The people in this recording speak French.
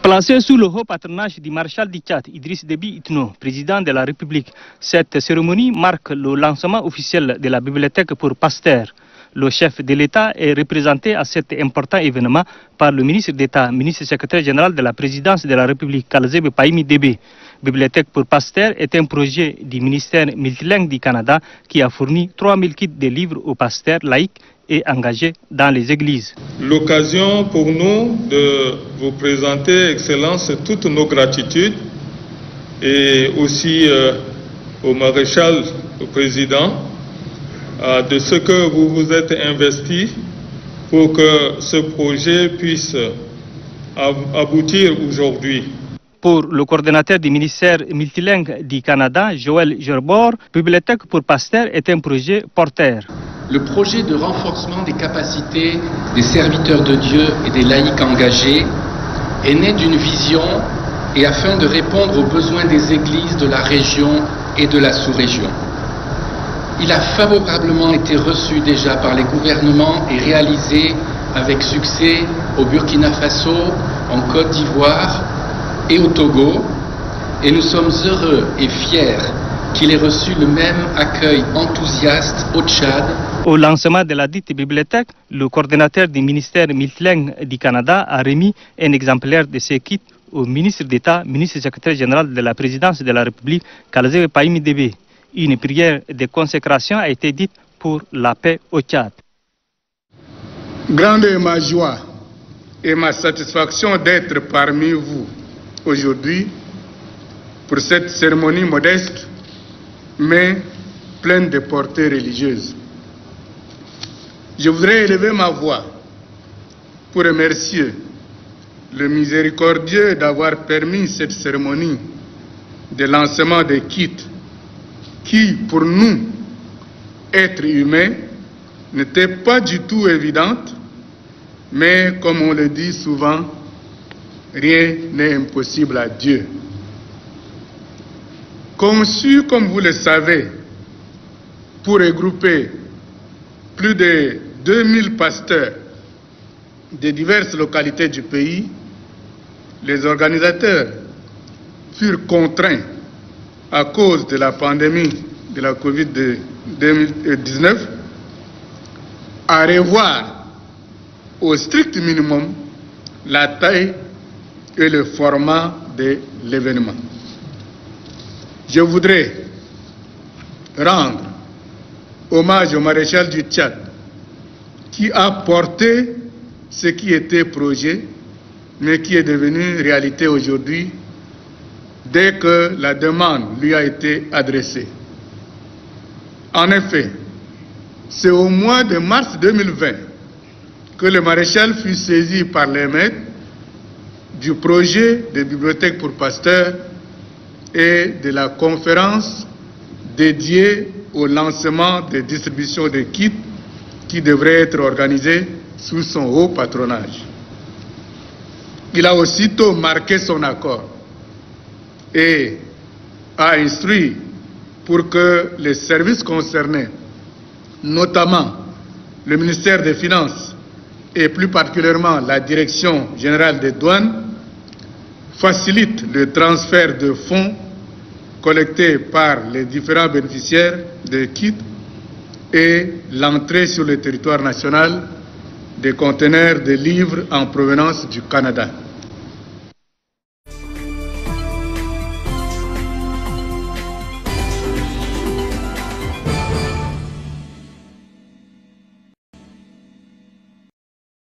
Placé sous le haut patronage du maréchal du Tchad, Idriss Déby Itno, président de la République, cette cérémonie marque le lancement officiel de la bibliothèque pour Pasteur. Le chef de l'État est représenté à cet important événement par le ministre d'État, ministre secrétaire général de la présidence de la République, Kalzebe Paimi Débé. Bibliothèque pour Pasteur est un projet du ministère multilingue du Canada qui a fourni 3000 kits de livres aux pasteurs laïcs et engagés dans les églises. L'occasion pour nous de vous présenter, Excellence, toutes nos gratitudes et aussi au maréchal, au président, de ce que vous vous êtes investi pour que ce projet puisse aboutir aujourd'hui. Pour le coordonnateur du ministère multilingue du Canada, Joël Gerbord, Bibliothèque pour Pasteur est un projet porteur. Le projet de renforcement des capacités des serviteurs de Dieu et des laïcs engagés est né d'une vision et afin de répondre aux besoins des églises de la région et de la sous-région. Il a favorablement été reçu déjà par les gouvernements et réalisé avec succès au Burkina Faso, en Côte d'Ivoire et au Togo, et nous sommes heureux et fiers qu'il ait reçu le même accueil enthousiaste au Tchad. Au lancement de la dite bibliothèque, le coordonnateur du ministère multilingue du Canada a remis un exemplaire de ces kits au ministre d'État, ministre secrétaire général de la présidence de la République, Kalzebe Paimi Débé. Une prière de consécration a été dite pour la paix au Tchad. Grande est ma joie et ma satisfaction d'être parmi vous aujourd'hui pour cette cérémonie modeste mais pleine de portée religieuse. Je voudrais élever ma voix pour remercier le miséricordieux d'avoir permis cette cérémonie de lancement des kits qui, pour nous, êtres humains, n'était pas du tout évidente, mais comme on le dit souvent, rien n'est impossible à Dieu. Conçu, comme vous le savez, pour regrouper plus de 2000 pasteurs de diverses localités du pays, les organisateurs furent contraints à cause de la pandémie de la Covid-19 à revoir au strict minimum la taille et le format de l'événement. Je voudrais rendre hommage au maréchal du Tchad qui a porté ce qui était projet mais qui est devenu réalité aujourd'hui dès que la demande lui a été adressée. En effet, c'est au mois de mars 2020 que le maréchal fut saisi par les maîtres du projet de bibliothèque pour Pasteur et de la conférence dédiée au lancement des distributions de kits qui devrait être organisée sous son haut patronage. Il a aussitôt marqué son accord et a instruit pour que les services concernés, notamment le ministère des Finances et plus particulièrement la Direction générale des douanes, facilitent le transfert de fonds collectés par les différents bénéficiaires des kits et l'entrée sur le territoire national des conteneurs de livres en provenance du Canada.